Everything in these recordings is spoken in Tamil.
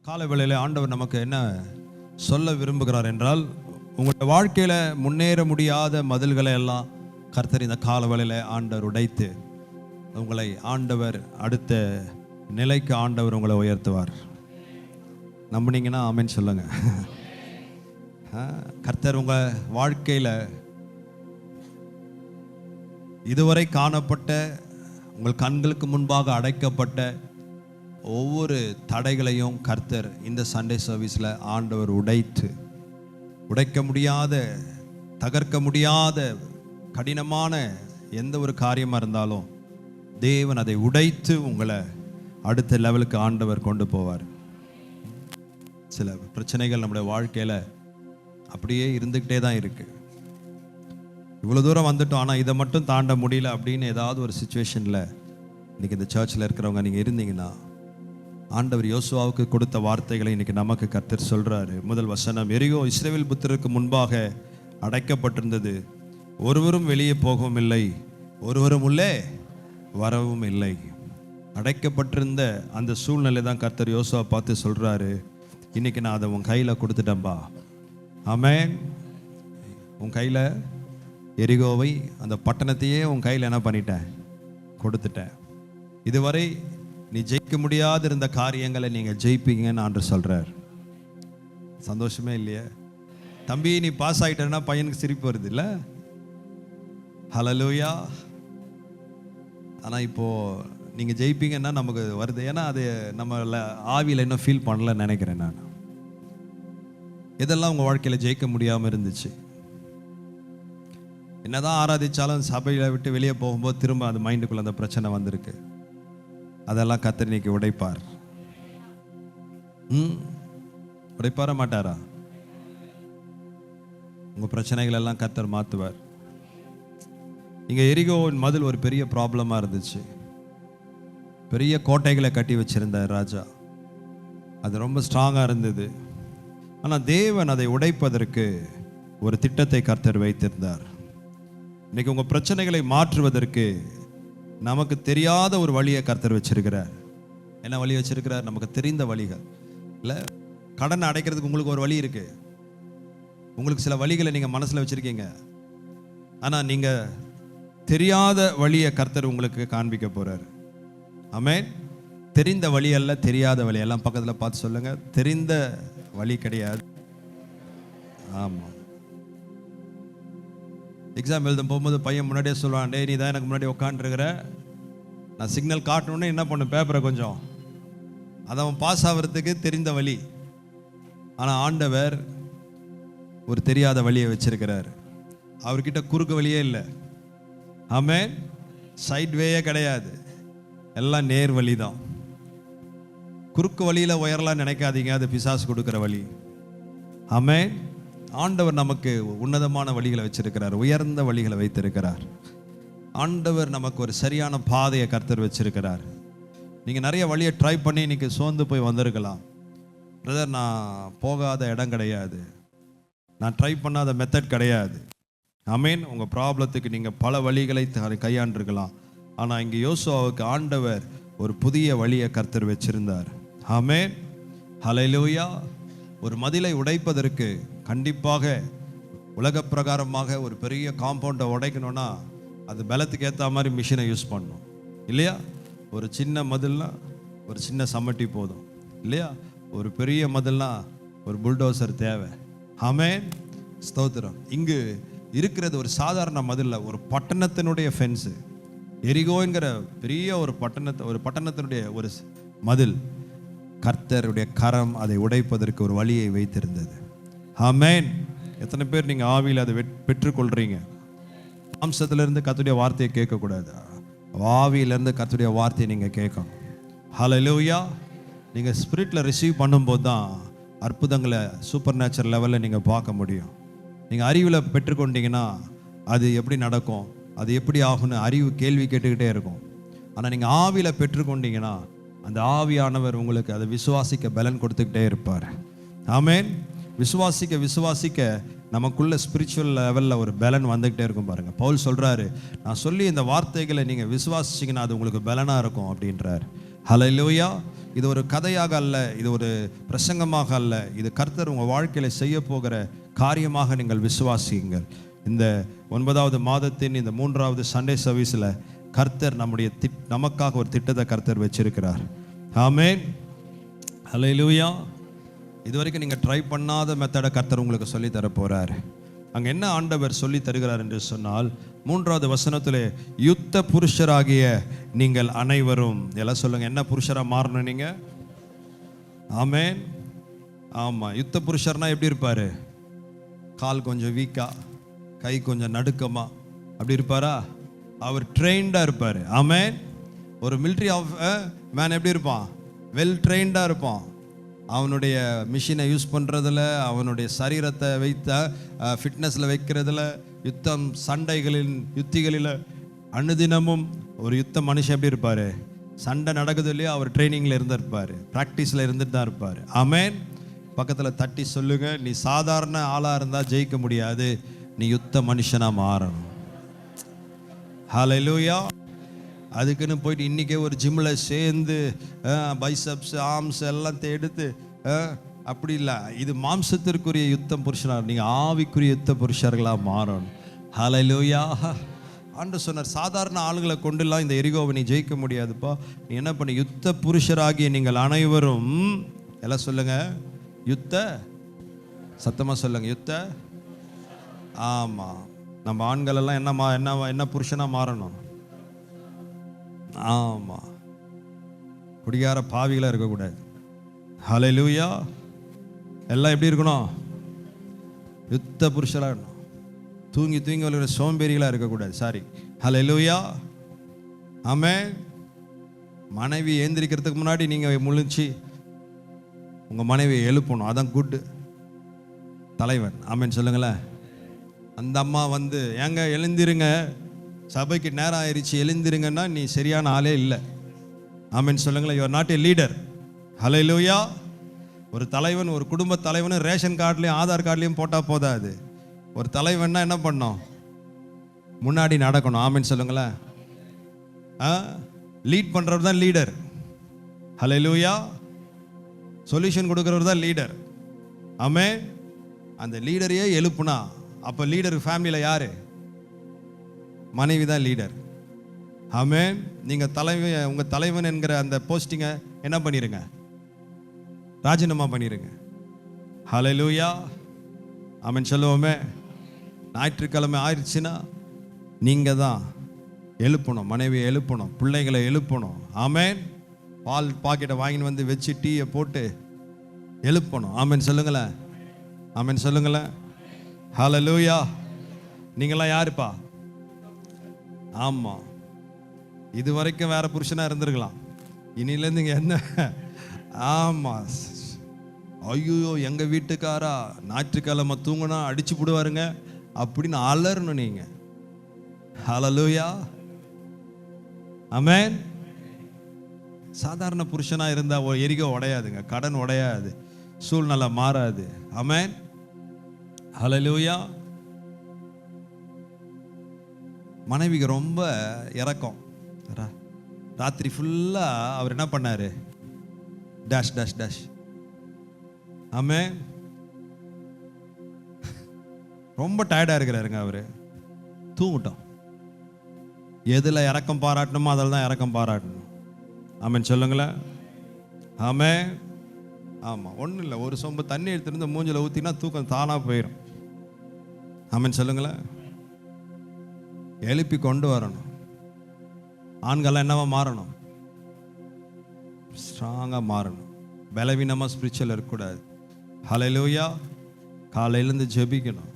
காலை வேளையில ஆண்டவர் நமக்கு என்ன சொல்ல விரும்புகிறார் என்றால், உங்களுடைய வாழ்க்கையில முன்னேற முடியாத மதில்களை எல்லாம் கர்த்தர் இந்த கால வேளையில ஆண்டவர் உடைத்து உங்களை ஆண்டவர் அடுத்த நிலைக்கு ஆண்டவர் உங்களை உயர்த்துவார். நம்பினீங்கன்னா ஆமென் சொல்லுங்க. கர்த்தர் உங்க வாழ்க்கையில இதுவரை காணப்பட்ட உங்கள் கண்களுக்கு முன்பாக அடைக்கப்பட்ட ஒவ்வொரு தடைகளையும் கர்த்தர் இந்த சண்டே சர்வீஸில் ஆண்டவர் உடைக்க முடியாத, தகர்க்க முடியாத கடினமான எந்த ஒரு காரியமாக இருந்தாலும் தேவன் அதை உடைத்து உங்களை அடுத்த லெவலுக்கு ஆண்டவர் கொண்டு போவார். சில பிரச்சனைகள் நம்முடைய வாழ்க்கையில் அப்படியே இருந்துக்கிட்டே தான் இருக்கு. இவ்வளோ தூரம் வந்துட்டோம், ஆனால் இதை மட்டும் தாண்ட முடியல அப்படின்னு ஏதாவது ஒரு சுச்சுவேஷனில் இன்றைக்கி இந்த சர்ச்சில் இருக்கிறவங்க நீங்கள் இருந்தீங்கன்னா, ஆண்டவர் யோசுவாவுக்கு கொடுத்த வார்த்தைகளை இன்றைக்கி நமக்கு கர்த்தர் சொல்கிறாரு. முதல் வசனம், எரிகோ இஸ்ரவேல் புத்திரருக்கு முன்பாக அடைக்கப்பட்டிருந்தது, ஒருவரும் வெளியே போகவும் இல்லை, ஒருவரும் உள்ளே வரவும் இல்லை. அடைக்கப்பட்டிருந்த அந்த சூழ்நிலை தான் கர்த்தர் யோசுவா பார்த்து சொல்கிறாரு, இன்றைக்கி நான் அதை உன் கையில் கொடுத்துட்டேன்பா. ஆமென். உன் கையில் எரிகோவை, அந்த பட்டணத்தையே உன் கையில் என்ன பண்ணிட்டேன், கொடுத்துட்டேன். இதுவரை நீ ஜெயிக்க முடியாத இருந்த காரியங்களை நீங்கள் ஜெயிப்பீங்கன்னு ஆண்டவர் சொல்கிறார். சந்தோஷமே இல்லையே தம்பி? நீ பாஸ் ஆகிட்டேன்னா பையனுக்கு சிரிப்பு வருது இல்லை? ஹல்லேலூயா. ஆனால் இப்போது நீங்கள் ஜெயிப்பீங்கன்னா நமக்கு வருது. ஏன்னா அது நம்ம ஆவியில் இன்னும் ஃபீல் பண்ணலன்னு நினைக்கிறேன் நான். இதெல்லாம் உங்கள் வாழ்க்கையில் ஜெயிக்க முடியாமல் இருந்துச்சு. என்னதான் ஆராதிச்சாலும் சபையை விட்டு வெளியே போகும்போது திரும்ப அந்த மைண்டுக்குள்ள அந்த பிரச்சனை வந்திருக்கு. அதெல்லாம் கர்த்தர் இன்னைக்கு உடைப்பார். உடைப்பார மாட்டாரா? உங்க பிரச்சனைகள் எல்லாம் கர்த்தர் மாத்துவார். இங்க எரிகோவின் மதில் ஒரு பெரிய ப்ராப்ளமா இருந்துச்சு. பெரிய கோட்டைகளை கட்டி வச்சிருந்தார் ராஜா. அது ரொம்ப ஸ்ட்ராங்கா இருந்தது. ஆனால் தேவன் அதை உடைப்பதற்கு ஒரு திட்டத்தை கர்த்தர் வைத்திருந்தார். இன்னைக்கு உங்க பிரச்சனைகளை மாற்றுவதற்கு நமக்கு தெரியாத ஒரு வழியை கர்த்தர் வச்சிருக்கிறார். என்ன வழி வச்சிருக்கிறார்? நமக்கு தெரிந்த வழிகள் இல்லை. கடனை அடைக்கிறதுக்கு உங்களுக்கு ஒரு வழி இருக்கு. உங்களுக்கு சில வழிகளை நீங்க மனசுல வச்சிருக்கீங்க. ஆனா நீங்க தெரியாத வழியை கர்த்தர் உங்களுக்கு காண்பிக்க போறார். ஆமென். தெரிந்த வழி அல்ல, தெரியாத வழி. எல்லாம் பக்கத்துல பார்த்து சொல்லுங்க, தெரிந்த வழி கிடையாது. ஆமா. எக்ஸாம் எழுத போகும்போது பையன் முன்னாடியே சொல்லுவான், டே நீ தான் எனக்கு முன்னாடி உட்காந்துருக்கிற, நான் சிக்னல் காட்டணுன்னு என்ன பண்ணு, பேப்பரை கொஞ்சம். அதை அவன் பாஸ் ஆகிறதுக்கு தெரிந்த வழி. ஆனால் ஆண்டவர் ஒரு தெரியாத வழியை வச்சிருக்கிறார். அவர்கிட்ட குறுக்கு வழியே இல்லை. ஆமென். சைட் வேயே கிடையாது, எல்லாம் நேர் வழி தான். குறுக்கு வழியில் உயரலாம் நினைக்காதீங்க, அது பிசாசு கொடுக்குற வழி. ஆமென். ஆண்டவர் நமக்கு உன்னதமான வழிகளை வச்சிருக்கிறார், உயர்ந்த வழிகளை வைத்திருக்கிறார். ஆண்டவர் நமக்கு ஒரு சரியான பாதையை கர்த்தர் வச்சிருக்கிறார். நீங்கள் நிறைய வழியை ட்ரை பண்ணி இன்னைக்கு சோர்ந்து போய் வந்திருக்கலாம். பிரதர், நான் போகாத இடம் கிடையாது, நான் ட்ரை பண்ணாத மெத்தட் கிடையாது. ஆமென். உங்கள் ப்ராப்ளத்துக்கு நீங்கள் பல வழிகளை கையாண்டிருக்கலாம். ஆனால் இங்கே யோசுவாவுக்கு ஆண்டவர் ஒரு புதிய வழியை கர்த்தர் வச்சிருந்தார். ஆமென். ஹல்லேலூயா. ஒரு மதிலை உடைப்பதற்கு கண்டிப்பாக உலக பிரகாரமாக ஒரு பெரிய காம்பவுண்டை உடைக்கணும்னா அது பலத்துக்கு ஏற்ற மாதிரி மிஷினை யூஸ் பண்ணணும் இல்லையா? ஒரு சின்ன மதில்னா ஒரு சின்ன சம்மட்டி போதும் இல்லையா? ஒரு பெரிய மதில்னா ஒரு புல்டோசர் தேவை. ஆமென். ஸ்தோத்திரம். இங்கு இருக்கிறது ஒரு சாதாரண மதில்ல, ஒரு பட்டணத்தினுடைய ஃபென்ஸு. எரிகோங்கிற பெரிய ஒரு பட்டணத்தினுடைய ஒரு மதில். கர்த்தருடைய கரம் அதை உடைப்பதற்கு ஒரு வழியை வைத்திருந்தது. ஆமென். எத்தனை பேர் நீங்கள் ஆவியில் அதை பெற்றுக்கொள்றீங்க? மாம்சத்திலிருந்து கர்த்தருடைய வார்த்தையை கேட்கக்கூடாது, ஆவியிலிருந்து கர்த்தருடைய வார்த்தையை நீங்கள் கேட்கணும். ஹல்லேலூயா. நீங்கள் ஸ்பிரிட்டில் ரிசீவ் பண்ணும்போது தான் அற்புதங்களை சூப்பர் நேச்சுரல் லெவலில் நீங்கள் பார்க்க முடியும். நீங்கள் அறிவில் பெற்றுக்கொண்டீங்கன்னா அது எப்படி நடக்கும், அது எப்படி ஆகும்னு அறிவு கேள்வி கேட்டுக்கிட்டே இருக்கும். ஆனால் நீங்கள் ஆவியில் பெற்றுக்கொண்டீங்கன்னா அந்த ஆவியானவர் உங்களுக்கு அதை விசுவாசிக்க பலன் கொடுத்துக்கிட்டே இருப்பார். ஆமென். விசுவாசிக்க நமக்குள்ள ஸ்பிரிச்சுவல் லெவலில் ஒரு பலன் வந்துக்கிட்டே இருக்கும். பாருங்கள், பவுல் சொல்கிறாரு, நான் சொல்லி இந்த வார்த்தைகளை நீங்கள் விசுவாசிச்சிங்கன்னா அது உங்களுக்கு பலனாக இருக்கும் அப்படின்றார். ஹல்லேலூயா. இது ஒரு கதையாக அல்ல, இது ஒரு பிரசங்கமாக அல்ல, இது கர்த்தர் உங்கள் வாழ்க்கையில் செய்ய போகிற காரியமாக நீங்கள் விசுவாசியுங்கள். இந்த 9வது மாதத்தின் இந்த 3வது சண்டே சர்வீஸில் கர்த்தர் நமக்காக ஒரு திட்டத்தை கர்த்தர் வச்சிருக்கிறார். ஆமென், ஹல்லேலூயா. இதுவரைக்கும் நீங்கள் ட்ரை பண்ணாத மெத்தடை கர்த்தர் உங்களுக்கு சொல்லி தர போகிறார். அங்கே என்ன ஆண்டவர் சொல்லி தருகிறார் என்று சொன்னால், 3வது வசனத்திலே யுத்த புருஷராகிய நீங்கள் அனைவரும், எல்லாம் சொல்லுங்க, என்ன புருஷராக மாறணும் நீங்கள்? ஆமென். ஆமாம், யுத்த புருஷர்னா எப்படி இருப்பார்? கால் கொஞ்சம் வீக்கா, கை கொஞ்சம் நடுக்கமா, அப்படி இருப்பாரா? அவர் ட்ரெயின்டாக இருப்பார். ஆமென். ஒரு மிலிட்ரி மேன் எப்படி இருப்பான்? வெல் ட்ரெயின்டாக இருப்பான். அவனுடைய மிஷினை யூஸ் பண்ணுறதில், அவனுடைய சரீரத்தை ஃபிட்னஸில் வைக்கிறதுல, யுத்தம் யுத்திகளில் அனுதினமும் ஒரு யுத்த மனுஷன் எப்படி இருப்பார்? சண்டை நடக்குது இல்லையா, அவர் ட்ரைனிங்கில் இருந்திருப்பார், ப்ராக்டிஸில் இருந்துட்டு தான் இருப்பார். ஆமென். பக்கத்தில் தட்டி சொல்லுங்க, நீ சாதாரண ஆளாக இருந்தால் ஜெயிக்க முடியாது, நீ யுத்த மனுஷனாக மாறணும். ஹல்லேலூயா. அதுக்குன்னு போயிட்டு இன்றைக்கே ஒரு ஜிம்மில் சேர்ந்து பைசப்ஸ் ஆர்ம்ஸ் எல்லாம் எடுத்து அப்படி இல்லை. இது மாம்சத்திற்குரிய யுத்தம் புருஷனாக, நீங்கள் ஆவிக்குரிய யுத்த புருஷர்களாக மாறணும். ஹல்லேலூயா. ஆண்டவர் சொன்னார், சாதாரண ஆளுகளை கொண்டுலாம் இந்த எரிகோவை நீ ஜெயிக்க முடியாதுப்பா. நீ என்ன பண்ணி, யுத்த புருஷராகிய நீங்கள் அனைவரும், எல்லாம் சொல்லுங்க, சத்தமாக சொல்லுங்க, யுத்த. ஆமாம், நம்ம ஆண்கள் எல்லாம் என்ன புருஷனாக மாறணும்? ஆமாம், குடிகார பாவிகளாக இருக்கக்கூடாது. ஹல்லேலூயா. எல்லாம் எப்படி இருக்கணும்? யுத்த புருஷராக இருக்கணும். தூங்கி வளர்கிற சோம்பேறிகளாக இருக்கக்கூடாது. சாரி. ஹல்லேலூயா. ஆமென். மனைவி ஏந்திரிக்கிறதுக்கு முன்னாடி நீங்கள் முழிச்சு உங்கள் மனைவியை எழுப்பணும். அதான் குட் தலைவன். ஆமென் சொல்லுங்களேன். அந்த அம்மா ஏங்க எழுந்திருங்க, சபைக்கு நேரம் ஆயிடுச்சு, எழுந்திருங்கன்னா நீ சரியான ஆளே இல்லை. ஆமென் சொல்லுங்களேன். You are not a leader. Hallelujah. ஒரு தலைவன், ஒரு குடும்ப தலைவன் ரேஷன் கார்டுலையும் ஆதார் கார்டுலையும் போட்டால் போதாது. ஒரு தலைவன்னா என்ன பண்ணணும்? முன்னாடி நடக்கணும். ஆமென் சொல்லுங்களேன். லீட் பண்ணுறவர் தான் லீடர். ஹல்லேலூயா. சொல்யூஷன் கொடுக்குறவர் தான் லீடர். ஆமென். அந்த லீடரையே எழுப்புனா, அப்போ லீடர் ஃபேமிலியில் யார்? மனைவி தான் லீடர். ஆமென். நீங்கள் உங்கள் தலைவன் என்கிற அந்த போஸ்டிங்கை என்ன பண்ணிடுங்க? ராஜினாமா பண்ணிடுங்க. ஹல்லேலூயா. ஆமென் சொல்லுவோமே. ஞாயிற்றுக்கிழமை ஆயிடுச்சுன்னா நீங்கள் தான் எழுப்பணும், மனைவியை எழுப்பணும், பிள்ளைகளை எழுப்பணும். ஆமென். பால் பாக்கெட்டை வாங்கின்னு வச்சு டீயை போட்டு எழுப்பணும். ஆமென் சொல்லுங்களேன். ஆமென் சொல்லுங்களேன். ஹல்லேலூயா. நீங்களாம் யாருப்பா? ஆமாம், இது வரைக்கும் வேற புருஷனாக இருந்திருக்கலாம், இனிலேருந்து இங்கே என்ன? ஆமாம். ஐயோ, எங்கள் வீட்டுக்காரா ஞாயிற்றுக்கிழமை தூங்குனா அடிச்சு போடுவாருங்க அப்படின்னு அலறணும் நீங்கள். ஹல்லேலூயா. ஆமென். சாதாரண புருஷனாக இருந்தால் எரிகோ உடையாதுங்க, கடன் உடையாது, சூழ்நிலை மாறாது. ஆமென். ஹல்லேலூயா. மனைவிக்கு ரொம்ப இறக்கம். ராத்திரி ஃபுல்லாக அவர் என்ன பண்ணார்? Dash dash dash. ஆமென். ரொம்ப டயர்டாக இருக்கிறாருங்க அவர். தூங்கட்டும். எதில் இறக்கம் பாராட்டணுமோ அதில் தான் இறக்கம் பாராட்டணும். ஆமென் சொல்லுங்களேன். ஆமென். ஆமாம், ஒன்றும் இல்லை, ஒரு சொம்பு தண்ணி எடுத்துருந்து மூஞ்சில் ஊற்றினா தூக்கம் தானாக போயிடும். ஆமென் சொல்லுங்களேன். எழுப்பி கொண்டு வரணும். ஆண்கள்லாம் என்னவா மாறணும்? ஸ்ட்ராங்காக மாறணும். பலவீனமாக ஸ்பிரிச்சுவல் இருக்கக்கூடாது. ஹல்லேலூயா. காலையிலேருந்து ஜெபிக்கணும்,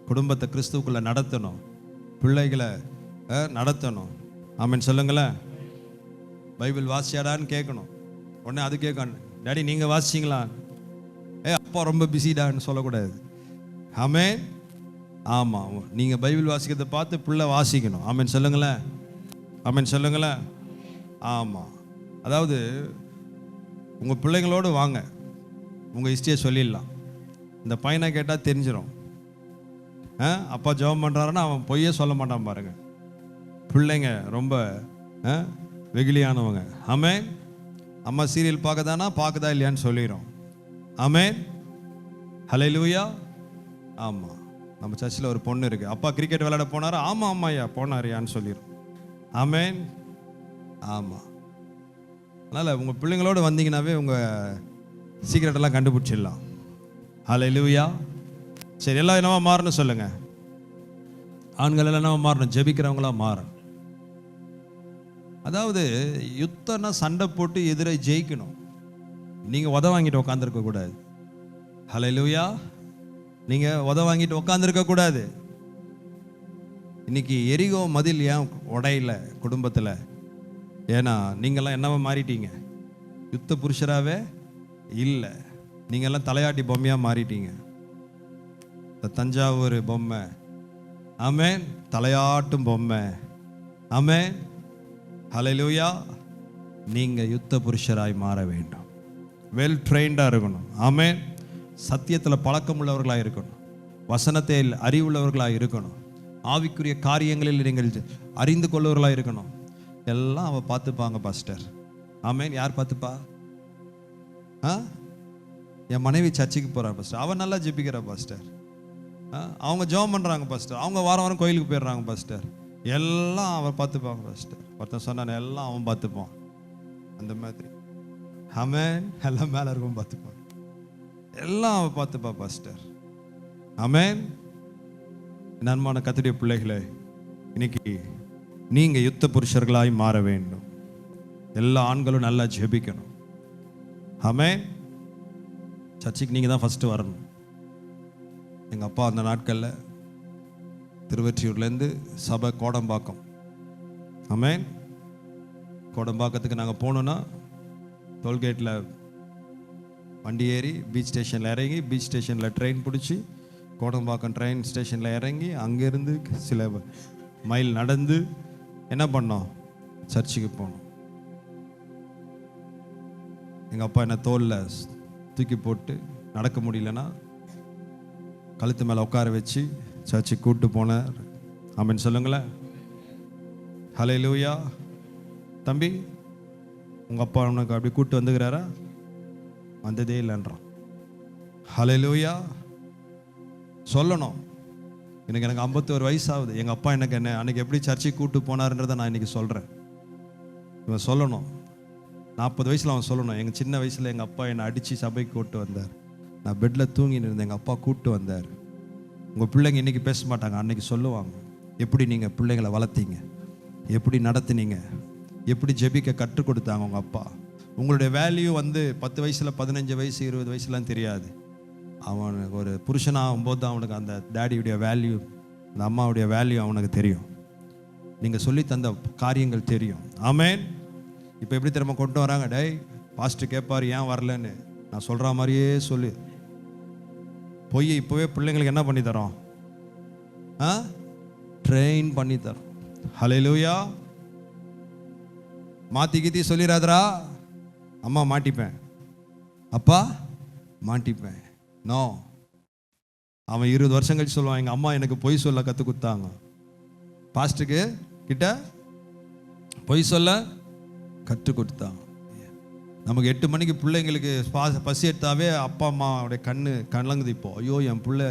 குடும்பத்தை கிறிஸ்துவுக்குள்ளே நடத்தணும், பிள்ளைகளை நடத்தணும். ஆமென் சொல்லுங்களேன். பைபிள் வாசியாடான்னு கேட்கணும். உடனே அது கேட்கணும், டாடி நீங்கள் வாசிச்சிங்களா? அப்பா ரொம்ப பிஸிடான்னு சொல்லக்கூடாது. ஆமென். ஆமாம், நீங்கள் பைபிள் வாசிக்கிறத பார்த்து பிள்ளை வாசிக்கணும். ஆமென் சொல்லுங்களேன். ஆமென் சொல்லுங்களேன். ஆமாம், அதாவது உங்கள் பிள்ளைங்களோடு வாங்க, உங்கள் ஹிஸ்ட்ரியை சொல்லிடலாம். இந்த பையனை கேட்டால் தெரிஞ்சிடும். அப்பா ஜெபம் பண்ணுறாருன்னா அவன் பொய்யே சொல்ல மாட்டான் பாருங்க. பிள்ளைங்க ரொம்ப வெகுளியானவங்க. ஆமென். அம்மா சீரியல் பார்க்கதானா, பார்க்குதா இல்லையான்னு சொல்லிடும். ஆமென், ஹல்லேலூயா. ஆமாம், நம்ம சர்ச்சில் ஒரு பொண்ணு இருக்குது, அப்பா கிரிக்கெட் விளையாட போனாரா, ஆமாம் ஆமாய்யா போனாரியான்னு சொல்லிடும். ஆமென், ஆமாம். அதனால் உங்கள் பிள்ளைங்களோடு வந்தீங்கன்னாவே உங்கள் சீக்கிரட்டெல்லாம் கண்டுபிடிச்சிடலாம். ஹல்லேலூயா. சரி, எல்லாம் என்னவா மாறணும் சொல்லுங்கள். ஆண்கள் எல்லாம் என்னவா மாறணும்? ஜெபிக்கிறவங்களா மாறணும். அதாவது யுத்தம்னா சண்டை போட்டு எதிரை ஜெயிக்கணும். நீங்கள் உத வாங்கிட்டு உட்காந்துருக்க கூடாது. ஹல்லேலூயா. நீங்கள் உத வாங்கிட்டு உட்காந்துருக்க கூடாது. இன்னைக்கு எரிகோ மதில் ஏன் உடையில குடும்பத்தில்? ஏன்னா நீங்கள்லாம் என்னவா மாறிட்டீங்க? யுத்த புருஷராகவே இல்லை, நீங்கள்லாம் தலையாட்டி பொம்மையாக மாறிட்டீங்க. இந்த தஞ்சாவூர் பொம்மை, ஆமென், தலையாட்டும் பொம்மை. ஆமென், ஹல்லேலூயா. நீங்கள் யுத்த புருஷராய் மாற வேண்டும். வெல் ட்ரெயின்டாக இருக்கணும். ஆமென். சத்தியத்தில் பழக்கம் உள்ளவர்களாக இருக்கணும். வசனத்தில் அறிவுள்ளவர்களாக இருக்கணும். ஆவிக்குரிய காரியங்களில் நீங்கள் அறிந்து கொள்ளவர்களாக இருக்கணும். எல்லாம் அவள் பார்த்துப்பாங்க பாஸ்டர். ஆமென். யார் பார்த்துப்பா? என் மனைவி சர்ச்சுக்கு போகிறா பாஸ்டர், அவன் நல்லா ஜெபிக்கிறா பாஸ்டர், அவங்க ஜெபம் பண்ணுறாங்க பாஸ்டர், அவங்க வாரம் வாரம் கோயிலுக்கு போயிடுறாங்க பாஸ்டர், எல்லாம் அவன் பார்த்துப்பாங்க பாஸ்டர். ஒருத்தன் சொன்னான், எல்லாம் அவன் பார்த்துப்பான். அந்த மாதிரி ஆமென். எல்லாம் மேலே இருக்கும் பார்த்துப்பான், எல்லாம் அவன் பார்த்துப்பா பாஸ்டர். ஆமென். நன்மான கர்த்தருடைய பிள்ளைகளே, இன்னைக்கு நீங்கள் யுத்த புருஷர்களாய் மாற வேண்டும். எல்லா ஆண்களும் நல்லா ஜெபிக்கணும். ஆமென். சர்ச்சுக்கு நீங்கள் தான் ஃபஸ்ட்டு வரணும். எங்கள் அப்பா அந்த நாட்களில் திருவொற்றியூர்லேருந்து சபை கோடம்பாக்கம். ஆமென். கோடம்பாக்கத்துக்கு நாங்கள் போனோன்னா டோல்கேட்டில் வண்டி ஏறி பீச் ஸ்டேஷனில் இறங்கி, பீச் ஸ்டேஷனில் ட்ரெயின் பிடிச்சி கோடம்பாக்கம் ட்ரெயின் ஸ்டேஷனில் இறங்கி அங்கேருந்து சில மைல் நடந்து என்ன பண்ணோம்? சர்ச்சுக்கு போனோம். எங்கள் அப்பா என்ன தோளில் தூக்கி போட்டு, நடக்க முடியலன்னா கழுத்து மேலே உட்கார வச்சு சர்ச்சுக்கு கூப்பிட்டு போனார். ஆமென் சொல்லுங்களேன். ஹல்லேலூயா. தம்பி, உங்கள் அப்பா உனக்கு அப்படி கூப்பிட்டு வந்துக்கிறாரா? வந்ததே இல்லைன்றான். ஹல்லேலூயா. சொல்லணும். எனக்கு 51 வயசு ஆகுது. எங்கள் அப்பா எனக்கு என்ன அன்றைக்கி எப்படி சர்ச்சைக்கு கூப்பிட்டு போனார்ன்றதை நான் இன்றைக்கி சொல்கிறேன். இவன் சொல்லணும். 40 வயசில் அவன் சொல்லணும், எங்கள் சின்ன வயசில் எங்கள் அப்பா என்னை அடித்து சபைக்கு கூப்பிட்டு வந்தார், நான் பெட்டில் தூங்கின்னு இருந்தேன், எங்கள் அப்பா கூப்பிட்டு வந்தார். உங்கள் பிள்ளைங்க இன்றைக்கி பேச மாட்டாங்க, அன்றைக்கி சொல்லுவாங்க எப்படி நீங்கள் பிள்ளைங்களை வளர்த்தீங்க, எப்படி நடத்துனீங்க, எப்படி ஜெபிக்க கற்றுக் கொடுத்தாங்க உங்கள் அப்பா. உங்களுடைய வேல்யூ 10 வயசில் 15 வயசு 20 வயசுலாம் தெரியாது. அவனுக்கு ஒரு புருஷனாகும்போது தான் அவனுக்கு அந்த டேடியுடைய வேல்யூ, அந்த அம்மாவுடைய வேல்யூ அவனுக்கு தெரியும். நீங்கள் சொல்லி தந்த காரியங்கள் தெரியும். ஆமென். இப்போ எப்படி திரும்ப கொண்டு வராங்க? டேய் பாஸ்டர் கேட்பார் ஏன் வரலன்னு, நான் சொல்கிற மாதிரியே சொல்லி போய் இப்போவே பிள்ளைங்களுக்கு என்ன பண்ணி தரோம்? ட்ரெயின் பண்ணி தரோம். ஹல்லேலூயா. மாற்றி கீத்தி சொல்லிடாதரா, அம்மா மாட்டிப்பேன், அப்பா மாட்டிப்பேன். நோ. அவன் 20 வருஷம் கழிச்சு சொல்லுவான், எங்கள் அம்மா எனக்கு பொய் சொல்ல கற்றுக் கொடுத்தாங்க. பாஸ்டருக்கு கிட்ட பொய் சொல்ல கற்றுக் கொடுத்தாங்க. நமக்கு 8 மணிக்கு பிள்ளைங்களுக்கு பசி எடுத்தாவே அப்பா அம்மாவுடைய கண்ணு கலங்குது. இப்போ ஐயோ என் பிள்ளை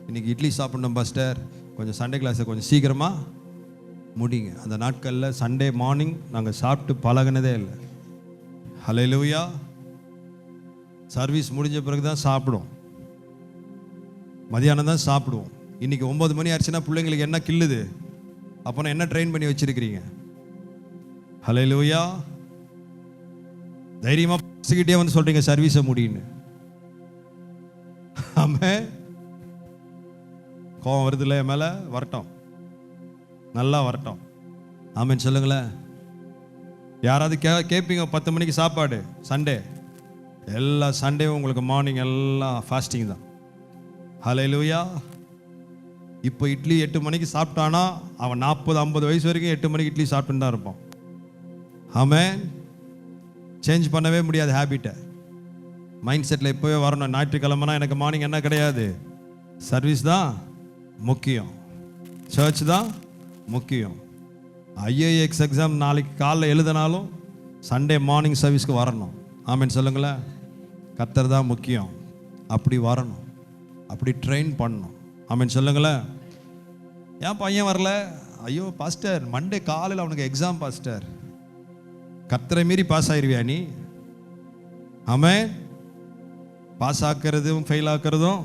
இன்னைக்கு இட்லி சாப்பிடணும் பாஸ்டர், கொஞ்சம் சண்டே கிளாஸை கொஞ்சம் சீக்கிரமாக முடிங்க. அந்த நாட்களில் சண்டே மார்னிங் நாங்கள் சாப்பிட்டு பழகினதே இல்லை. ஹல்லேலூயா. சர்வீஸ் முடிஞ்ச பிறகு தான் சாப்பிடுவோம், மதியானம் தான் சாப்பிடுவோம். இன்றைக்கி 9 மணி ஆயிடுச்சுன்னா பிள்ளைங்களுக்கு என்ன கில்லுது? அப்போனா என்ன ட்ரெயின் பண்ணி வச்சுருக்கிறீங்க? ஹல்லேலூயா. தைரியமாக பேசிக்கிட்டே வந்து சொல்கிறீங்க சர்வீஸை முடியுன்னு. ஆமென். கோவம் வருதுல்ல என் மேலே? வரட்டும், நல்லா வரட்டும். ஆமென் சொல்லுங்களேன். யாராவது கேட்பீங்க 10 மணிக்கு சாப்பாடு சண்டே? எல்லா சண்டேவும் உங்களுக்கு மார்னிங் எல்லாம் ஃபாஸ்டிங் தான். ஹல்லேலூயா. இப்போ இட்லி 8 மணிக்கு சாப்பிட்டானா அவன் 40-50 வயசு வரைக்கும் 8 மணிக்கு இட்லி சாப்பிட்டுன்னு தான் இருப்பான். ஆமென். சேஞ்ச் பண்ணவே முடியாது ஹேபிட்டை. மைண்ட் செட்டில் இப்போவே வரணும். ஞாயிற்றுக்கிழமைனா எனக்கு மார்னிங் என்ன கிடையாது, சர்வீஸ் தான் முக்கியம், சர்ச் தான் முக்கியம். ஐஏஎக்ஸ் எக்ஸாம் நாளைக்கு காலைல எழுதினாலும் சண்டே மார்னிங் சர்வீஸ்க்கு வரணும். ஆமென் சொல்லுங்களேன். கர்த்தர் தான் முக்கியம். அப்படி வரணும், அப்படி ட்ரெயின் பண்ணணும். ஆமென் சொல்லுங்களேன். ஏன் பையன் வரல? ஐயோ பாஸ்டர், மண்டே காலையில் அவனுக்கு எக்ஸாம் பாஸ்டர். கர்த்தரை மீறி பாஸ் ஆயிருவியா நீ? ஆமென். பாஸ் ஆக்கிறதும் ஃபெயில் ஆக்கிறதும்,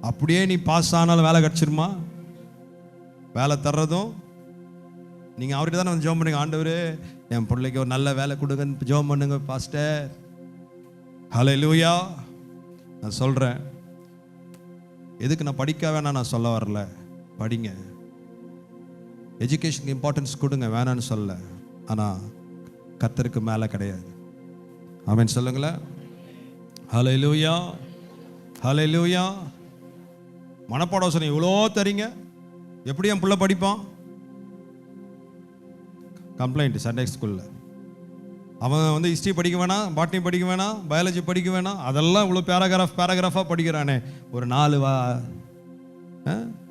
அப்படியே நீ பாஸ் ஆனாலும் வேலை கிடச்சிருமா? வேலை தர்றதும் நீங்கள் அவர்கிட்ட தானே வந்து ஜெபம் பண்ணுங்க. ஆண்டவரே என் பிள்ளைக்கு ஒரு நல்ல வேலை கொடுங்கன்னு ஜெபம் பண்ணுங்க பாஸ்டர். ஹல்லேலூயா. நான் சொல்கிறேன், எதுக்கு நான் படிக்க வேணாம் நான் சொல்ல வரல. படிங்க, எஜுகேஷனுக்கு இம்பார்ட்டன்ஸ் கொடுங்க, வேணான்னு சொல்ல. ஆனால் கர்த்தருக்கு மேலே கிடையாது. ஆமென் சொல்லுங்களேன். ஹல்லேலூயா, ஹல்லேலூயா. மனப்பாடம் சொன்னீங்க, இவ்வளோ தரீங்க, எப்படி என் பிள்ளை படிப்பான்? கம்ப்ளைண்ட் சண்டே ஸ்கூலில். அவன் வந்து ஹிஸ்ட்ரி படிக்க வேணாம், பாட்னி படிக்க வேணாம், பயாலஜி படிக்க வேணாம், அதெல்லாம் இவ்வளோ பேராகிராஃபாக படிக்கிறானே, ஒரு 4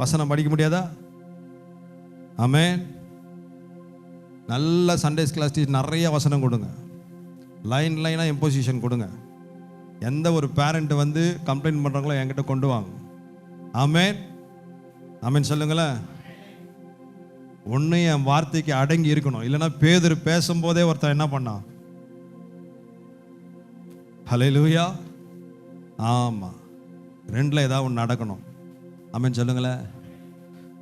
வசனம் படிக்க முடியாதா? ஆமென். நல்ல சண்டேஸ் கிளாஸ் டீச்சர் நிறைய வசனம் கொடுங்க, லைனாக இம்போசிஷன் கொடுங்க. எந்த ஒரு பேரண்ட் வந்து கம்ப்ளைண்ட் பண்ணுறாங்களோ என்கிட்ட கொண்டு வாங்க. ஆமென், ஆமென் சொல்லுங்களேன். ஒன்று என் வார்த்தைக்கு அடங்கி இருக்கணும், இல்லைன்னா பேதுரு பேசும்போதே ஒருத்தன் என்ன பண்ணான்? ஹல்லேலூயா. ஆமாம், 2ல் ஏதாவது ஒன்று நடக்கணும். ஆமென் சொல்லுங்களேன்.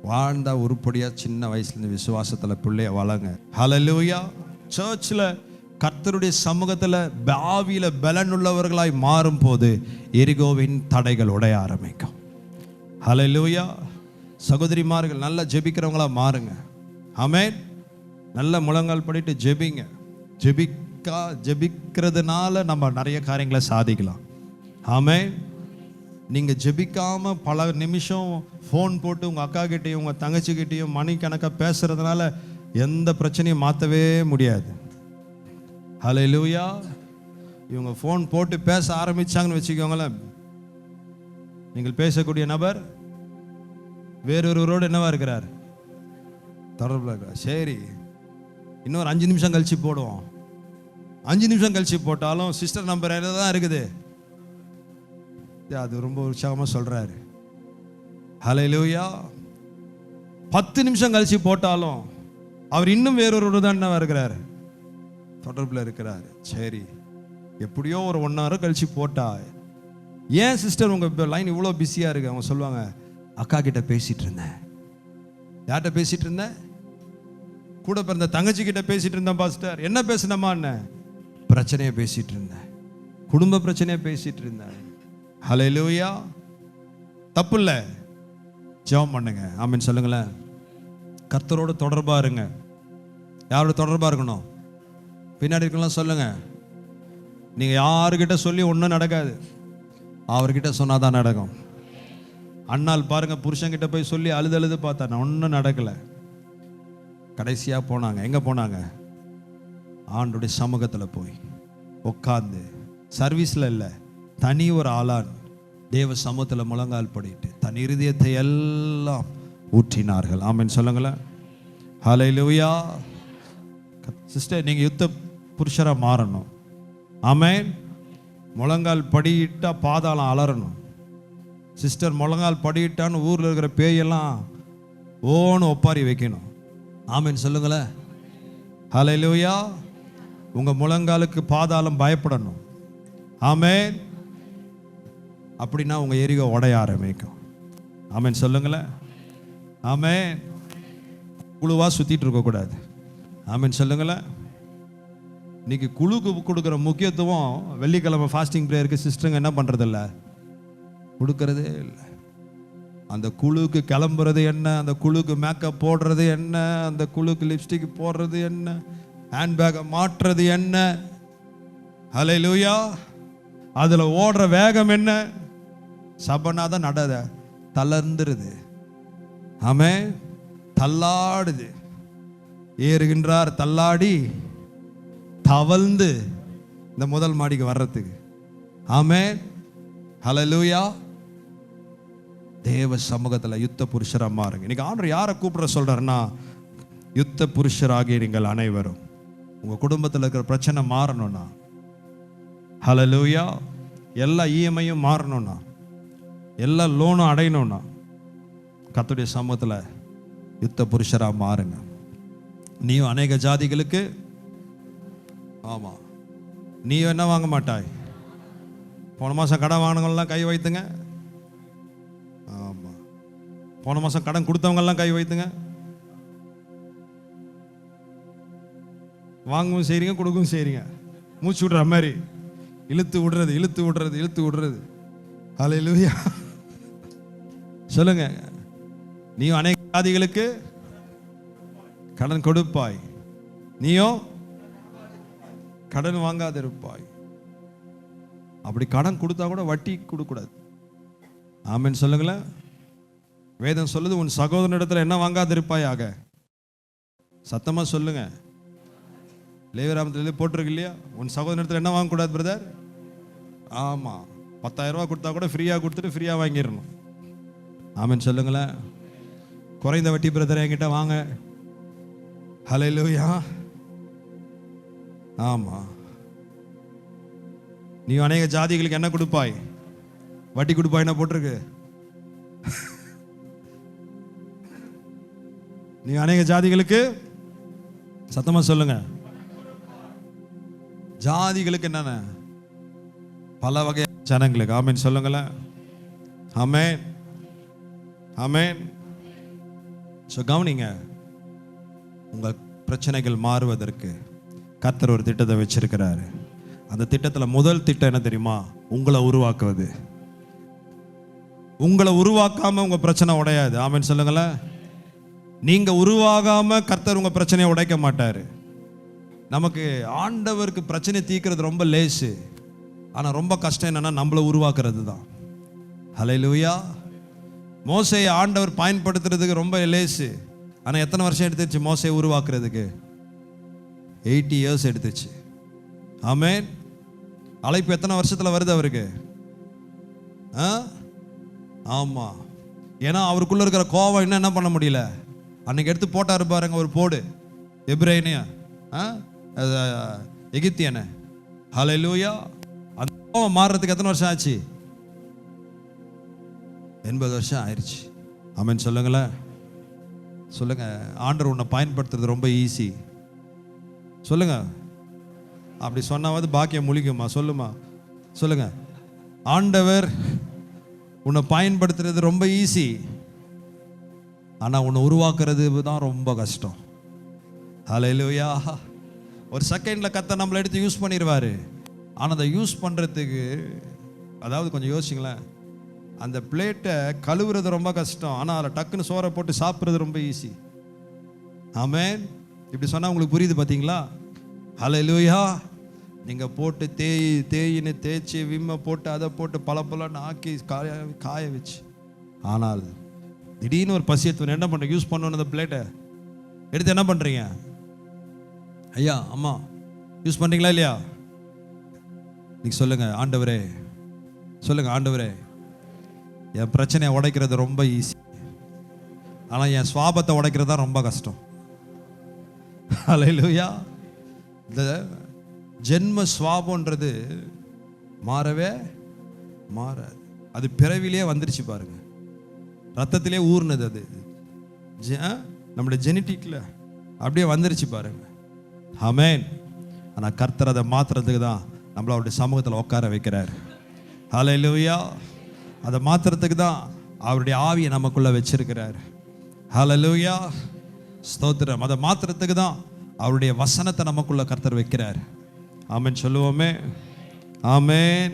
வாழ்ந்தா உருப்படியாக சின்ன வயசுலேருந்து விசுவாசத்தில் பிள்ளைய வளங்க. ஹல்லேலூயா. சர்ச்சில் கர்த்தருடைய சமூகத்தில் பாவியில் பலனுள்ளவர்களாய் மாறும் போது எரிகோவின் தடைகள் உடைய ஆரம்பிக்கும். ஹல்லேலூயா. சகோதரிமார்கள் நல்லா ஜெபிக்கிறவங்களா மாறுங்க. ஆமென். நல்ல முழங்கால் படிட்டு ஜெபிங்க. ஜெபிக்கிறதுனால நம்ம நிறைய காரியங்களை சாதிக்கலாம். ஆமென். நீங்கள் ஜெபிக்காமல் பல நிமிஷம் ஃபோன் போட்டு உங்கள் அக்கா கிட்டேயும் உங்கள் தங்கச்சிக்கிட்டேயும் மணிக்கணக்காக பேசுகிறதுனால எந்த பிரச்சனையும் மாற்றவே முடியாது. ஹல்லேலூயா. இவங்க ஃபோன் போட்டு பேச ஆரம்பித்தாங்கன்னு வச்சுக்கோங்களேன், நீங்கள் பேசக்கூடிய நபர் வேறொருவரோடு என்னவா இருக்கிறார்? தொடர்பில் இருக்கிறார். சரி, இன்னொரு 5 நிமிஷம் கழிச்சு போடுவோம். 5 நிமிஷம் கழிச்சு போட்டாலும் சிஸ்டர் நம்பர் தான் இருக்குது. அது ரொம்ப உற்சாகமாக சொல்கிறாரு. ஹல்லேலூயா. 10 நிமிஷம் கழிச்சு போட்டாலும் அவர் இன்னும் வேறொரு தான் என்ன இருக்கிறார்? தொடர்பில் இருக்கிறார். சரி, எப்படியோ ஒரு 1 hour கழிச்சு போட்டா, ஏன் சிஸ்டர் உங்கள் லைன் இவ்வளோ பிஸியாக இருக்கு? அவங்க சொல்லுவாங்க, அக்கா கிட்ட பேசிட்டு இருந்தேன். யார்கிட்ட பேசிட்டு இருந்தேன்? கூட பிறந்த தங்கச்சி கிட்ட பேசிட்டு இருந்தேன் பாஸ்டர். என்ன பேசினமா? என்ன பிரச்சனையை பேசிட்டு இருந்தேன், குடும்ப பிரச்சனையை பேசிட்டு இருந்தேன். ஹல்லேலூயா. தப்பு இல்லை, ஜெபம் பண்ணுங்க. ஆமென் சொல்லுங்களேன். கர்த்தரோட தொடர்பாக இருங்க. யாரோட தொடர்பாக இருக்கணும்? பின்னாடி இருக்கலாம் சொல்லுங்க. நீங்கள் யாருக்கிட்ட சொல்லி ஒன்றும் நடக்காது, அவர்கிட்ட சொன்னாதான் நடக்கும். அண்ணால் பாருங்க, புருஷன்கிட்ட போய் சொல்லி அழுது பார்த்தா ஒன்றும் நடக்கலை. கடைசியாக போனாங்க, எங்கே போனாங்க? ஆண்டுடைய சமூகத்தில் போய் உட்காந்து, சர்வீஸில் இல்லை, தனி ஒரு ஆளான் தேவ சமூகத்தில் முழங்கால் படிட்டு தன் இருதயத்தை எல்லாம் ஊற்றினார்கள். ஆமென் சொல்லுங்களேன். ஹல்லேலூயா. சிஸ்டர், நீங்கள் யுத்த புருஷராக மாறணும். ஆமென். முழங்கால் படியிட்டா பாதாளம் அலறணும். சிஸ்டர், முழங்கால் படியிட்டான்னு ஊரில் இருக்கிற பேயெல்லாம் ஓன்னு ஒப்பாரி வைக்கணும். ஆமென் சொல்லுங்களேன். ஹல்லேலூயா. உங்கள் முழங்காலுக்கு பாதாளம் பயப்படணும். ஆமென். அப்படின்னா உங்கள் எரிகோ உடைய ஆரம்பிக்கும். ஆமென் சொல்லுங்களேன். ஆமென். குழுவாக சுற்றிட்டு இருக்கக்கூடாது. ஆமென் சொல்லுங்களேன். இன்னைக்கு குழுக்கு கொடுக்குற முக்கியத்துவம் வெள்ளிக்கிழமை ஃபாஸ்டிங் ப்ரேயருக்கு சிஸ்டருங்க என்ன பண்ணுறதில்ல, கொடுக்கறதே இல்லை. அந்த குழுக்கு கிளம்புறது என்ன, அந்த குழுக்கு மேக்கப் போடுறது என்ன, அந்த குழுக்கு லிப்ஸ்டிக் போடுறது என்ன, ஹேண்ட்பேக்கை மாற்றுறது என்ன, ஹல்லேலூயா, அதில் ஓடுற வேகம் என்ன, சபனாதான் நடத தளர்ந்துருது. ஆமென். தள்ளாடுது. ஏறுகின்றார் தள்ளாடி தவழ்ந்து இந்த முதல் மாடிக்கு வர்றதுக்கு. ஆமென். ஹல்லேலூயா. தேவ சமூகத்தில் யுத்த புருஷராக மாறுங்க. இன்னைக்கு ஆண்டவர் யாரை கூப்பிட சொல்றாருன்னா, யுத்த புருஷராகிய நீங்கள் அனைவரும் உங்கள் குடும்பத்தில் இருக்கிற பிரச்சனை மாறணும்னா, ஹல்லேலூயா, எல்லா இஎம்ஐயும் மாறணும்னா, எல்லா லோனும் அடையணும்னா, கர்த்தருடைய சமூகத்தில் யுத்த புருஷராக மாறுங்க. நீயும் அநேக ஜாதிகளுக்கு, ஆமாம், நீயும் என்ன வாங்க மாட்டாய். போன மாதம் கடன் வாங்கினவங்களாம் கை வைத்துங்க. ஆமாம், போன மாதம் கடன் கொடுத்தவங்கெல்லாம் கை வைத்துங்க. வாங்கவும் செய்றீங்க, கொடுக்கவும் செய்றீங்க. மூச்சு விடுற மாதிரி இழுத்து விடுறது, இழுத்து விடுறது, இழுத்து விடுறது. ஹல்லேலூயா. சொல்லுங்க, நீயும் அநேக ஜாதிகளுக்கு கடன் கொடுப்பாய், நீயும் கடன் வாங்காத இருப்பாய். அப்படி கடன் கொடுத்தா கூட வட்டி கொடுக்கூடாது. ஆமென் சொல்லுங்களேன். வேதம் சொல்லுது, உன் சகோதரனிடத்தில் என்ன வாங்காத இருப்பாயாக. சத்தமா சொல்லுங்க. லேவியராகமத்தில் போட்டிருக்கு இல்லையா, உன் சகோதரனிடத்தில் என்ன வாங்கக்கூடாது பிரதர். ஆமாம், 10,000 ரூபா கொடுத்தா கூட ஃப்ரீயாக கொடுத்துட்டு ஃப்ரீயாக வாங்கிடணும். ஆமென் சொல்லுங்களேன். குறைந்த வட்டி பிரதர் என்கிட்ட வாங்க. ஹல்லேலூயா. ஆமாம், நீ அநேக ஜாதிகளுக்கு என்ன கொடுப்பாய், வட்டி கொடுப்பாய். என்ன போட்டிருக்கு, நீ அநேக ஜாதிகளுக்கு, சத்தமா சொல்லுங்க, ஜாதிகளுக்கு என்னென்ன, பல வகை ஜனங்களுக்கு. ஆமென் சொல்லுங்களேன். ஆமென், ஆமென். ஸோ கவனிங்க, உங்கள் பிரச்சனைகள் மாறுவதற்கு கர்த்தர் ஒரு திட்டத்தை வச்சிருக்கிறாரு. அந்த திட்டத்தில் முதல் திட்டம் என்ன தெரியுமா, உங்களை உருவாக்குவது. உங்களை உருவாக்காம உங்க பிரச்சனை உடையாது. ஆமென் சொல்லுங்களேன். நீங்க உருவாகாம கர்த்தர் உங்க பிரச்சனையை உடைக்க மாட்டாரு. நமக்கு ஆண்டவருக்கு பிரச்சனை தீர்க்கிறது ரொம்ப லேசு. ஆனா ரொம்ப கஷ்டம் என்னன்னா நம்மளை உருவாக்குறது தான். ஹல்லேலூயா. மோசேயை ஆண்டவர் பயன்படுத்துறதுக்கு ரொம்ப லேசு. ஆனா எத்தனை வருஷம் எடுத்துச்சு மோசேயை உருவாக்குறதுக்கு? 80 இயர்ஸ் எடுத்துச்சு. ஆமென். அழைப்பு எத்தனை வருஷத்துல வருது அவருக்கு? ஆமா. ஏன்னா அவருக்குள்ள இருக்கிற கோவம் இன்னும் என்ன பண்ண முடியல. அன்னைக்கு எடுத்து போட்டாரு பாருங்க ஒரு போடு, எபிரேனியா எகிப்தியன. ஹல்லேலூயா. அந்த கோவம் மாறுறதுக்கு எத்தனை வருஷம் ஆச்சு? 80 வருஷம் ஆயிடுச்சு. ஆமென் சொல்லுங்களேன். சொல்லுங்க, ஆண்டவர் உன்னை பயன்படுத்துறது ரொம்ப ஈஸி. சொல்லுங்க, அப்படி சொன்னாவது பாக்கியம் முழிக்குமா? சொல்லுமா, சொல்லுங்க. ஆண்டவர் உன்னை பயன்படுத்துறது ரொம்ப ஈஸி, ஆனா உன்னை உருவாக்குறது தான் ரொம்ப கஷ்டம். ஹல்லேலூயா. ஒரு செகண்ட்ல கர்த்தர் நம்மளை எடுத்து யூஸ் பண்ணிடுவாரு. ஆனா அதை யூஸ் பண்றதுக்கு, அதாவது கொஞ்சம் யோசிங்களேன், அந்த பிளேட்டை கழுவுறது ரொம்ப கஷ்டம், ஆனா அதில் டக்குன்னு சோறை போட்டு சாப்பிட்றது ரொம்ப ஈஸி. ஆமென். இப்படி சொன்னா உங்களுக்கு புரியுது பார்த்தீங்களா? ஹல்லேலூயா. நீங்கள் போட்டு தேயின்னு தேய்ச்சி விம்மை போட்டு அதை போட்டு பலன்னு ஆக்கி காய வச்சு, ஆனால் திடீர்னு ஒரு பசியத்துவன் என்ன பண்ணுறீங்க? யூஸ் பண்ணணும் அந்த பிளேட்டை எடுத்து என்ன பண்ணுறீங்க? ஐயா அம்மா யூஸ் பண்ணுறீங்களா இல்லையா? நீங்கள் சொல்லுங்கள், ஆண்டவரே, சொல்லுங்கள், ஆண்டவரே, என் பிரச்சனையை உடைக்கிறது ரொம்ப ஈஸி, ஆனால் என் சுவாபத்தை உடைக்கிறது தான் ரொம்ப கஷ்டம். ஹல்லேலூயா. இந்த ஜென்ம சுவாபம்ன்றது மாறவே மாறாது. அது பிறவிலே வந்துருச்சு பாருங்க, ரத்தத்திலே ஊர்னது. அது நம்முடைய ஜெனட்டிக்ல அப்படியே வந்துருச்சு பாருங்க. ஆமென். ஆனால் கர்த்தர் அதை மாத்துறதுக்கு தான் நம்மள அவருடைய சமூகத்தில் உட்கார வைக்கிறார். ஹல்லேலூயா. அதை மாத்துறதுக்கு தான் அவருடைய ஆவியை நமக்குள்ள வச்சிருக்கிறார். ஹல்லேலூயா. ஸ்தோத்திரம். அதை மாத்துறதுக்கு தான் அவருடைய வசனத்தை நமக்குள்ள கர்த்தர் வைக்கிறார். ஆமென் சொல்லுவோமே. ஆமென்.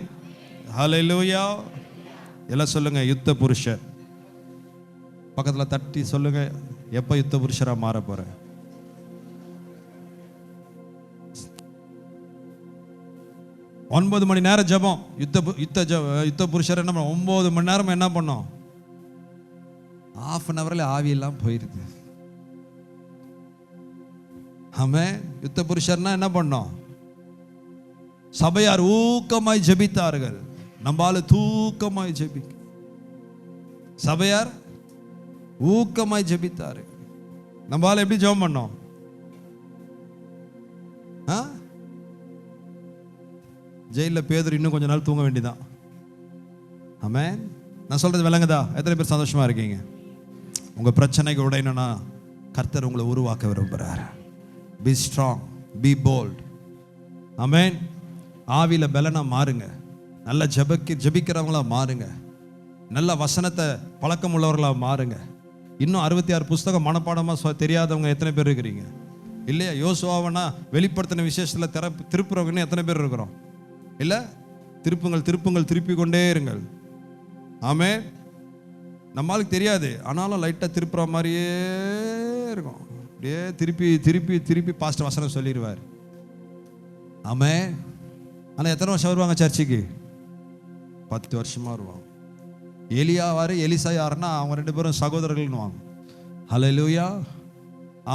ஹல்லேலூயா. எல்லாம் சொல்லுங்க, யுத்த புருஷர். பக்கத்துல தட்டி சொல்லுங்க, எப்ப யுத்த புருஷரா மாற போற? ஒன்பது மணி நேரம் ஜெபம். யுத்த புருஷர் என்ன 9 மணி நேரம் என்ன பண்ணோம்? ½ ஆவியெல்லாம் போயிருது. ஆமென். யுத்த புருஷர்னா என்ன பண்ணோம்? சபையார் ஊக்கமாய் ஜெபித்தார்கள். நம்மால தூக்கமாய் ஜெபிக்க. சபையார் ஊக்கமாய் ஜெபித்தாரு. நம்மால எப்படி ஜெபம் பண்ணோம்? ஜெயிலில் பேதுரு இன்னும் கொஞ்ச நாள் தூங்க வேண்டியதான். ஆமென். நான் சொல்றது விளங்குதா? எத்தனை பேர் சந்தோஷமா இருக்கீங்க? உங்க பிரச்சனைக்கு உடையணும்னா கர்த்தர் உங்களை உருவாக்க விரும்புகிறார். Be strong, be bold. Amen. ஆவியில பலனா மாறுங்க. நல்ல ஜெபிக்கிறவங்களா மாறுங்க. நல்ல வசனத்தை பழக்கம் உள்ளவர்களா மாறுங்க. இன்னும் 66 புஸ்தகம் மனப்பாடமாக தெரியாதவங்க எத்தனை பேர் இருக்கிறீங்க? இல்லையா? யோசுவாவனா வெளிப்படுத்தின விசேஷத்தில் திருப்புறவங்கன்னு எத்தனை பேர் இருக்கிறோம்? இல்லை? திருப்புங்கள் திருப்புங்கள் திருப்பி கொண்டே இருங்கள். ஆமென். நம்மளுக்கு தெரியாது, ஆனாலும் லைட்டாக திருப்புற மாதிரியே இருக்கும். அப்படியே திருப்பி திருப்பி திருப்பி பாஸ்டர் வசனம் சொல்லிடுவார். ஆமென். ஆனால் எத்தனை வருஷம் வருவாங்க சர்ச்சுக்கு? 10 வருஷமாக வருவாங்க. எலியா யாரு, எலிசா யாருன்னா அவங்க 2 பேரும் சகோதரர்கள்னுவாங்க. ஹல்லேலூயா.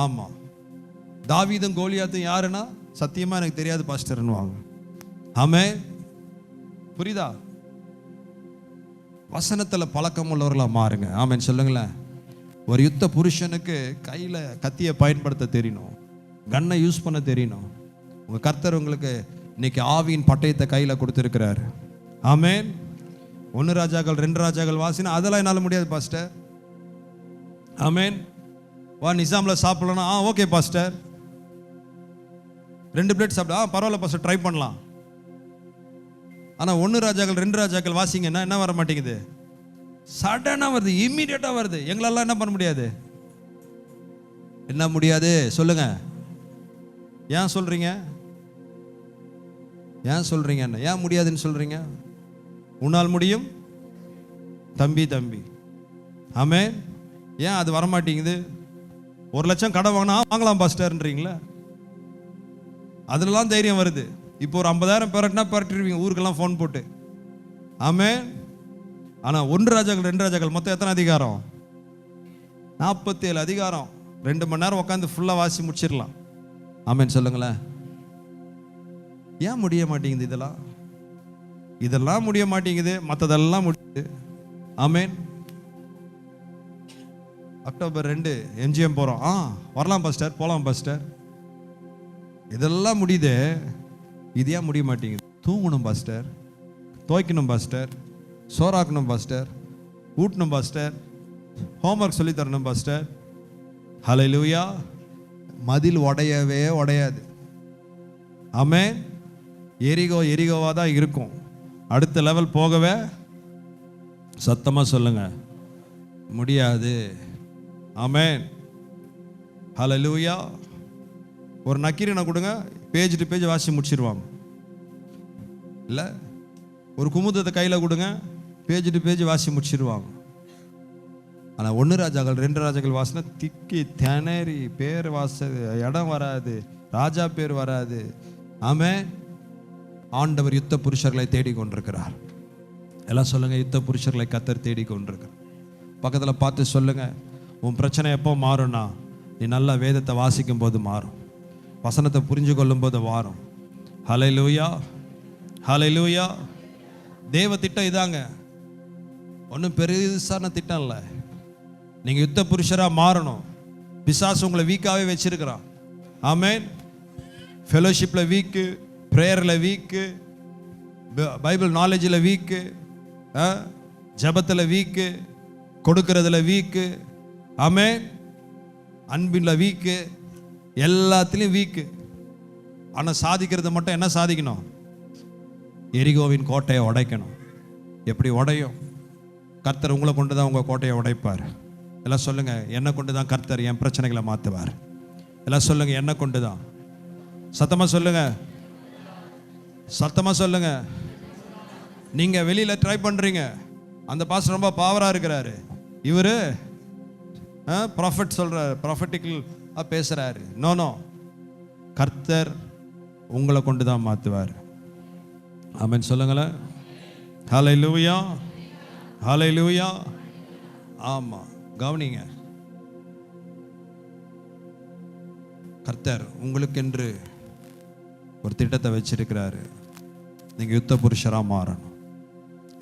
ஆமாம். தாவீதும் கோலியாத்தும் யாருன்னா சத்தியமாக எனக்கு தெரியாது பாஸ்டர்னுவாங்க. ஆமென். புரியுதா? வசனத்தில் பழக்கம் உள்ளவர்களாக மாறுங்க. ஆமென் சொல்லுங்களேன். ஒரு யுத்த புருஷனுக்கு கையில் கத்தியை பயன்படுத்த தெரியணும், கன்னை யூஸ் பண்ண தெரியணும். உங்கள் கர்த்தர் உங்களுக்கு இன்னைக்கு ஆவியின் பட்டயத்தை கையில் கொடுத்துருக்கிறார். ஆமென். 1 ராஜாக்கள் 2 ராஜாக்கள் வாசினா அதெல்லாம் என்னால் முடியாது பாஸ்டர். ஆமென். வா நிசாமில் சாப்பிடலாம். Okay pastor. 2 பிளேட் சாப்பிட பரவாயில்ல பாஸ்டர், ட்ரை பண்ணலாம். ஆனால் 1 ராஜாக்கள் 2 ராஜாக்கள் வாசிங்கன்னா என்ன வர மாட்டேங்குது? சடனாக வருது, இம்மீடியட்டாக வருது. எங்களெல்லாம் என்ன பண்ண முடியாது? என்ன முடியாது சொல்லுங்க. ஏன் சொல்றீங்க? ஏன் சொல்றீங்க? என்ன ஏன் முடியாதுன்னு சொல்றீங்க? உன்னால் முடியும் தம்பி தம்பி. ஆமென். ஏன் அது வரமாட்டேங்குது? 1 லட்சம் கடன் வாங்கினா வாங்கலாம் பாஸ்டர்ன்றீங்களா? அதுலலாம் தைரியம் வருது. இப்போ ஒரு 50,000 பெரட்டினா பெரட்டிடுவீங்க ஊருக்கெல்லாம் ஃபோன் போட்டு. ஆமென். ஆனால் 1 ராஜாக்கள் 2 ராஜாக்கள் மொத்தம் எத்தனை அதிகாரம்? 47 அதிகாரம். 2 மணி நேரம் உட்காந்து ஃபுல்லாக வாசி முடிச்சிடலாம். ஆமென் சொல்லுங்களேன். ஏன் முடிய மாட்டேங்குது? இதெல்லாம் முடிய மாட்டேங்குது, மற்றதெல்லாம் முடியுது. ஆமென். அக்டோபர் 2 எம்ஜிஎம் போகிறோம். வரலாம் பாஸ்டர், போகலாம் பாஸ்டர். இதெல்லாம் முடியுது, இது ஏன் முடிய மாட்டேங்குது? தூங்கணும் பாஸ்டர், துவைக்கணும் பாஸ்டர், சோறாக்கணும் பாஸ்டர், ஊட்டணும் பாஸ்டர், ஹோம்ஒர்க் சொல்லி தரணும் பாஸ்டர். ஹல்லேலூயா. மதில் உடையவே உடையாது. ஆமென். எரிகோவா தான் இருக்கும். அடுத்த லெவல் போகவே சத்தமாக சொல்லுங்க முடியாது. ஆமென். ஹல்லேலூயா. ஒரு நக்கீரனை கொடுங்க, பேஜ் டு பேஜ் வாசி முடிச்சிருவாங்க. இல்லை, ஒரு குமுதத்தை கையில் கொடுங்க, பேஜ் டு பேஜ் வாசி முடிச்சிருவாங்க. ஆனால் 1 ராஜாக்கள் 2 ராஜாக்கள் வாசினா திக்கி திணறி பேர் இடம் வராது, ராஜா பேர் வராது. ஆமென். ஆண்டவர் யுத்த புருஷர்களை தேடிக்கொண்டிருக்கிறார். எல்லாம் சொல்லுங்க, யுத்த புருஷர்களை கர்த்தர் தேடிக்கொண்டிருக்கிறார். பக்கத்தில் பார்த்து சொல்லுங்க, உன் பிரச்சனை எப்போ மாறும்னா நீ நல்லா வேதத்தை வாசிக்கும் போது மாறும், வசனத்தை புரிஞ்சு கொள்ளும் போது மாறும். ஹல்லேலூயா. ஹல்லேலூயா. தேவ திட்டம் இதாங்க, ஒன்றும் பெருசான திட்டம் இல்லை. நீங்கள் யுத்த புருஷராக மாறணும். பிசாசு உங்களை வீக்காகவே வச்சிருக்கிறான். ஆமென். ஃபெலோஷிப்பில் வீக்கு, ப்ரேயரில் வீக்கு, பைபிள் நாலேஜில் வீக்கு, ஜபத்தில் வீக்கு, கொடுக்கறதுல வீக்கு. ஆமென். அன்பில் வீக்கு, எல்லாத்துலேயும் வீக்கு. ஆனால் சாதிக்கிறது மட்டும் என்ன சாதிக்கணும்? எரிகோவின் கோட்டையை உடைக்கணும். எப்படி உடையும்? கர்த்தர் உங்களை கொண்டு தான் உங்கள் கோட்டையை உடைப்பார். எல்லாம் சொல்லுங்க, என்னை கொண்டு தான் கர்த்தர் என் பிரச்சனைகளை மாற்றுவார். எல்லாம் சொல்லுங்க, என்னை கொண்டு தான். சத்தமாக சொல்லுங்க, சத்தமாக சொல்லுங்க. நீங்கள் வெளியில் ட்ரை பண்ணுறீங்க, அந்த பாஸ்டர் ரொம்ப பவராக இருக்கிறாரு, இவர் ப்ராஃபட் சொல்கிறார், ப்ராஃபட்டிக்கல் பேசுகிறாரு. நோ, கர்த்தர் உங்களை கொண்டு தான் மாற்றுவார். ஆமென் சொல்லுங்களேன். ஹல்லேலூயா. ஹல்லேலூயா. ஆமாம், கவனிங்க. கர்த்தர் உங்களுக்கென்று ஒரு திட்டத்தை வச்சிருக்கிறாரு. நீங்கள் யுத்த புருஷராக மாறணும்.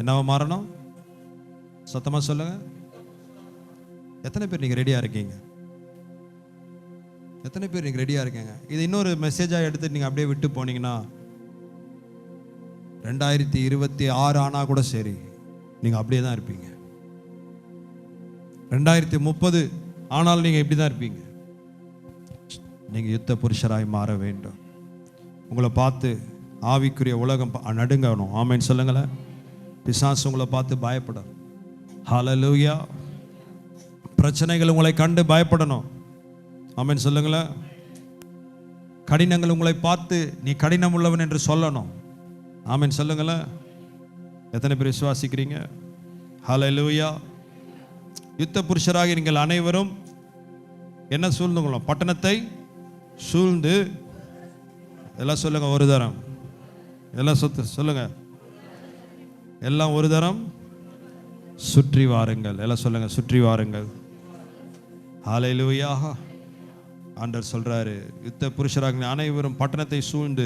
என்னவா மாறணும்? சத்தமாக சொல்லுங்க. எத்தனை பேர் நீங்கள் ரெடியாக இருக்கீங்க? எத்தனை பேர் நீங்கள் ரெடியாக இருக்கீங்க? இது இன்னொரு மெசேஜாக எடுத்து நீங்கள் அப்படியே விட்டு போனீங்கன்னா 2026 ஆனால் கூட சரி, நீங்கள் அப்படியே தான் இருப்பீங்க. 2030 ஆனால் நீங்கள் இப்படி தான் இருப்பீங்க. நீங்கள் யுத்த புருஷராய் மாற வேண்டும். உங்களை பார்த்து ஆவிக்குரிய உலகம் நடுங்கணும். ஆமென் சொல்லுங்களேன். பிசாசு உங்களை பார்த்து பயப்படும். ஹல்லேலூயா. பிரச்சனைகள் உங்களை கண்டு பயப்படணும். ஆமென் சொல்லுங்களேன். கடினங்கள் உங்களை பார்த்து நீ கடினம் உள்ளவன் என்று சொல்லணும். ஆமென் சொல்லுங்களேன். எத்தனை பேர் விசுவாசிக்கிறீங்க? ஹல்லேலூயா. யுத்த புருஷராகி நீங்கள் அனைவரும் என்ன சூழ்ந்துங்களோம்? பட்டணத்தை சூழ்ந்து, எல்லாம் சொல்லுங்க ஒரு தரம், எல்லாம் சொல்லுங்க, எல்லாம் ஒரு தரம் சுற்றி வாருங்கள். எல்லாம் சொல்லுங்க சுற்றி வாருங்கள். ஹல்லேலூயா. ஆண்டவர் சொல்றாரு, யுத்த புருஷராக அனைவரும் பட்டணத்தை சூழ்ந்து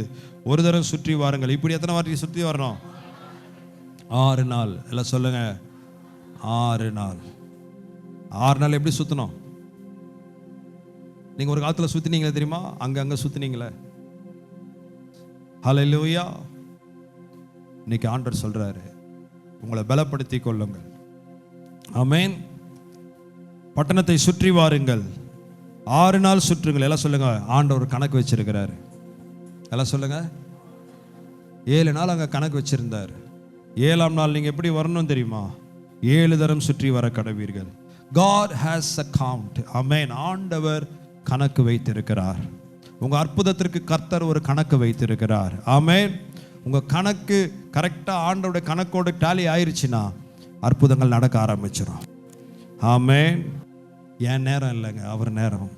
ஒரு தரம் சுற்றி வாருங்கள். இப்படி எத்தனை வாட்டி சுற்றி வரணும்? 6 நாள். எல்லாம் சொல்லுங்க 6 நாள். 6 நாள் எப்படி சுத்தணும்? நீங்க ஒரு காலத்துல சுத்தினீங்களே தெரியுமா? அங்க சுத்தினீங்களே. ஹல்லேலூயா. இன்னைக்கு ஆண்டவர் சொல்றாரு, உங்களை பலப்படுத்திக் கொள்ளுங்கள். ஆமென். பட்டணத்தை சுற்றி வாருங்கள். 6 நாள் சுற்றுங்கள். எல்லாம் சொல்லுங்க. ஆண்டவர் கணக்கு வச்சிருக்கிறாரு. எல்லாம் சொல்லுங்க. 7 நாள் அங்க கணக்கு வச்சிருந்தார். 7ஆம் நாள் நீங்க எப்படி வரணும் தெரியுமா? 7 தரம் சுற்றி வர கடவீர்கள். God has a count. ஆமென். ஆண்டவர் கணக்கு வைத்திருக்கிறார். உங்க அற்புதத்திற்கு கர்த்தர் ஒரு கணக்கு வைத்திருக்கிறார். ஆமென். உங்க கணக்கு கரெக்டா ஆண்டவருடைய கணக்கோடு டாலி ஆயிருச்சுன்னா அற்புதங்கள் நடக்க ஆரம்பிச்சிடும். ஆமென். என் நேரம் இல்லைங்க, அவர் நேரம்.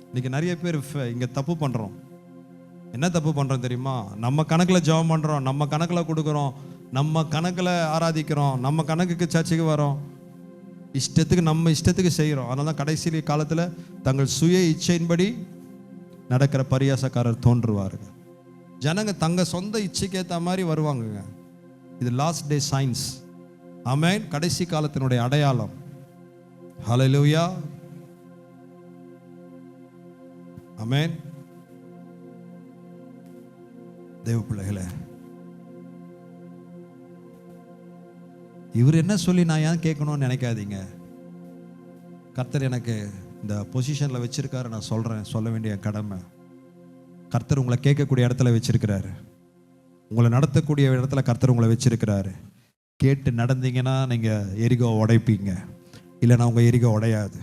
இன்னைக்கு நிறைய பேர் இங்க தப்பு பண்றோம். என்ன தப்பு பண்றோம் தெரியுமா? நம்ம கணக்கில் ஜெபம் பண்றோம், நம்ம கணக்கில் கொடுக்குறோம், நம்ம கணக்கில் ஆராதிக்கிறோம், நம்ம கணக்குக்கு சர்ச்சுக்கு வரோம், நம்ம இஷ்டத்துக்கு செய்கிறோம். அதனால தான் கடைசி காலத்தில் தங்கள் சுய இச்சையின்படி நடக்கிற பரியாசக்காரர் தோன்றுவார்கள். ஜனங்க தங்க சொந்த இச்சைக்கு ஏற்ற மாதிரி வருவாங்க. இது லாஸ்ட் டே சைன்ஸ். ஆமென். கடைசி காலத்தினுடைய அடையாளம். ஹல்லேலூயா. ஆமென். தேவ பிள்ளைகளே, இவர் என்ன சொல்லி நான் ஏன் கேட்கணும்னு நினைக்காதீங்க. கர்த்தர் எனக்கு இந்த பொசிஷனில் வச்சிருக்காரு, நான் சொல்கிறேன், சொல்ல வேண்டிய கடமை. கர்த்தர் உங்களை கேட்கக்கூடிய இடத்துல வச்சிருக்கிறாரு, உங்களை நடத்தக்கூடிய இடத்துல கர்த்தர் உங்களை வச்சிருக்கிறாரு. கேட்டு நடந்தீங்கன்னா நீங்கள் எரிகோ உடைப்பீங்க, இல்லைன்னா உங்கள் எரிகோ உடையாது.